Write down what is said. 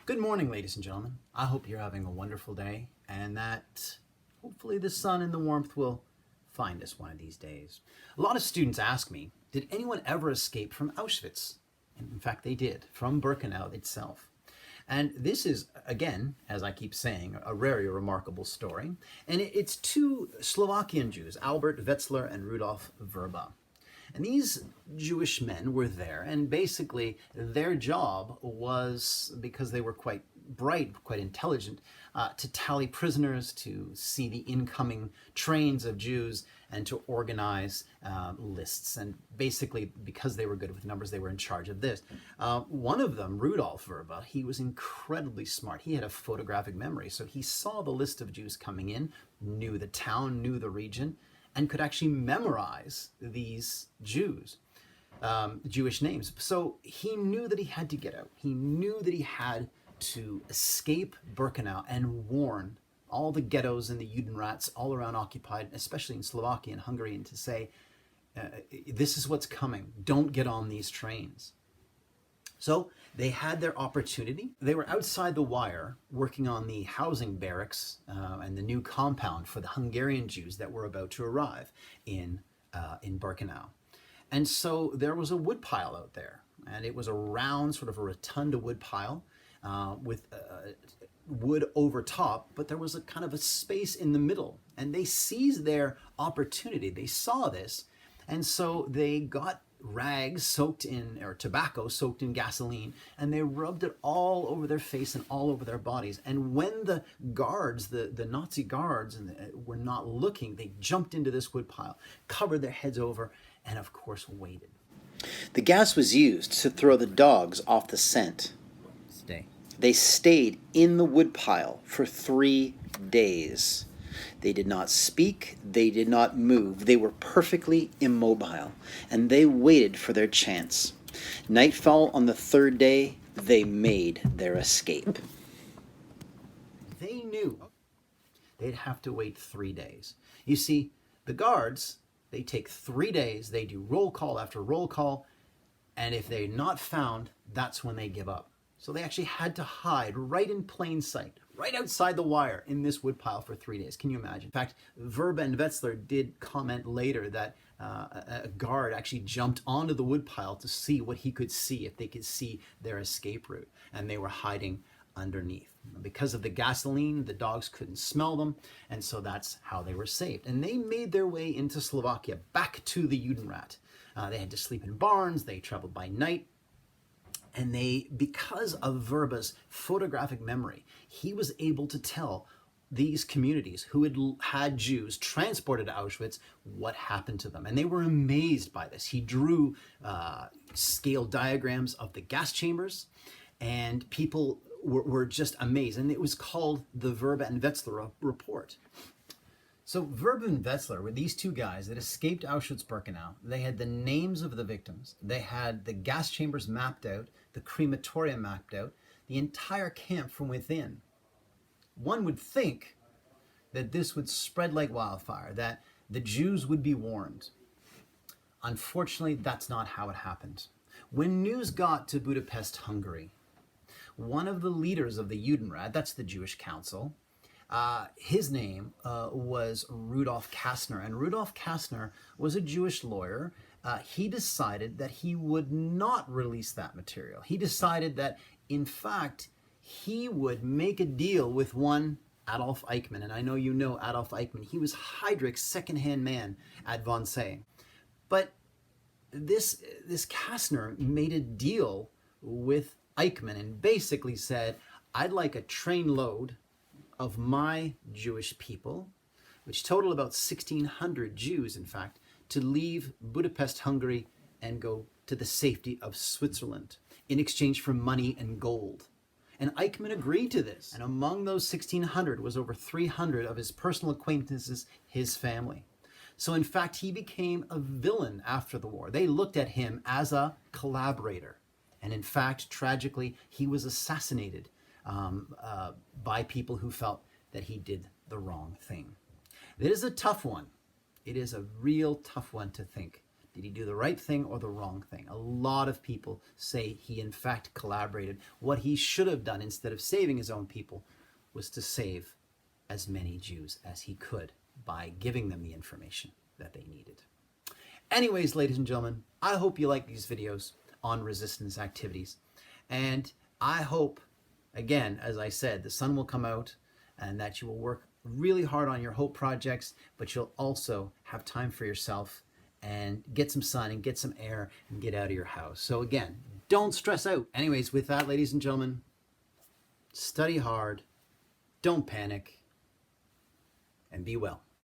Good morning, ladies and gentlemen. I hope you're having a wonderful day and that hopefully the sun and the warmth will find us one of these days. A lot of students ask me, did anyone ever escape from Auschwitz? And in fact, they did, from Birkenau itself. And this is, again, as I keep saying, a very remarkable story. And it's two Slovakian Jews, Albert Wetzler and Rudolf Verba. And these Jewish men were there, and basically their job was, because they were quite bright, quite intelligent, to tally prisoners, to see the incoming trains of Jews, and to organize lists. And basically, because they were good with numbers, they were in charge of this. One of them, Rudolf Verba, he was incredibly smart. He had a photographic memory, so he saw the list of Jews coming in, knew the town, knew the region, and could actually memorize these Jewish names. So he knew that he had to get out. He knew that he had to escape Birkenau and warn all the ghettos and the Judenrats all around occupied, especially in Slovakia and Hungary, and to say, this is what's coming. Don't get on these trains. So they had their opportunity. They were outside the wire working on the housing barracks and the new compound for the Hungarian Jews that were about to arrive in Birkenau. And so there was a wood pile out there, and it was a round, sort of a rotunda wood pile with wood over top, but there was a kind of a space in the middle. And they seized their opportunity. They saw this, and so they got rags soaked in, or tobacco soaked in gasoline, and they rubbed it all over their face and all over their bodies. And when the guards, the Nazi guards, were not looking, they jumped into this wood pile, covered their heads over, and of course waited. The gas was used to throw the dogs off the scent. They stayed in the woodpile for 3 days. They did not speak, they did not move, they were perfectly immobile, and they waited for their chance. Nightfall on the 3rd day, they made their escape. They knew they'd have to wait 3 days. You see, the guards, they take 3 days, they do roll call after roll call, and if they're not found, that's when they give up. So they actually had to hide right in plain sight, right outside the wire in this woodpile for 3 days. Can you imagine? In fact, Verba and Wetzler did comment later that a guard actually jumped onto the woodpile to see what he could see, if they could see their escape route, and they were hiding underneath. Because of the gasoline, the dogs couldn't smell them, and so that's how they were saved. And they made their way into Slovakia, back to the Judenrat. They had to sleep in barns, they traveled by night, and they, because of Verba's photographic memory, he was able to tell these communities who had had Jews transported to Auschwitz what happened to them. And they were amazed by this. He drew scale diagrams of the gas chambers, and people were just amazed. And it was called the Verba and Wetzler report. So Verba and Wetzler were these two guys that escaped Auschwitz-Birkenau. They had the names of the victims. They had the gas chambers mapped out, the crematorium mapped out, the entire camp from within. One would think that this would spread like wildfire, that the Jews would be warned. Unfortunately, that's not how it happened. When news got to Budapest, Hungary, one of the leaders of the Judenrat, that's the Jewish Council, his name was Rudolf Kastner, and Rudolf Kastner was a Jewish lawyer. He decided that he would not release that material. He decided that, in fact, he would make a deal with one Adolf Eichmann, and I know you know Adolf Eichmann. He was Heydrich's second-hand man at Wannsee. But this Kastner made a deal with Eichmann and basically said, I'd like a trainload of my Jewish people, which total about 1,600 Jews, in fact, to leave Budapest, Hungary, and go to the safety of Switzerland in exchange for money and gold. And Eichmann agreed to this. And among those 1,600 was over 300 of his personal acquaintances, his family. So in fact, he became a villain after the war. They looked at him as a collaborator. And in fact, tragically, he was assassinated by people who felt that he did the wrong thing. It is a tough one. It is a real tough one to think. Did he do the right thing or the wrong thing? A lot of people say he in fact collaborated. What he should have done instead of saving his own people was to save as many Jews as he could by giving them the information that they needed. Anyways, ladies and gentlemen, I hope you like these videos on resistance activities. And I hope, again, as I said, the sun will come out and that you will work really hard on your hope projects, but you'll also have time for yourself and get some sun and get some air and get out of your house. So again, don't stress out. Anyways, with that, ladies and gentlemen, study hard, don't panic, and be well.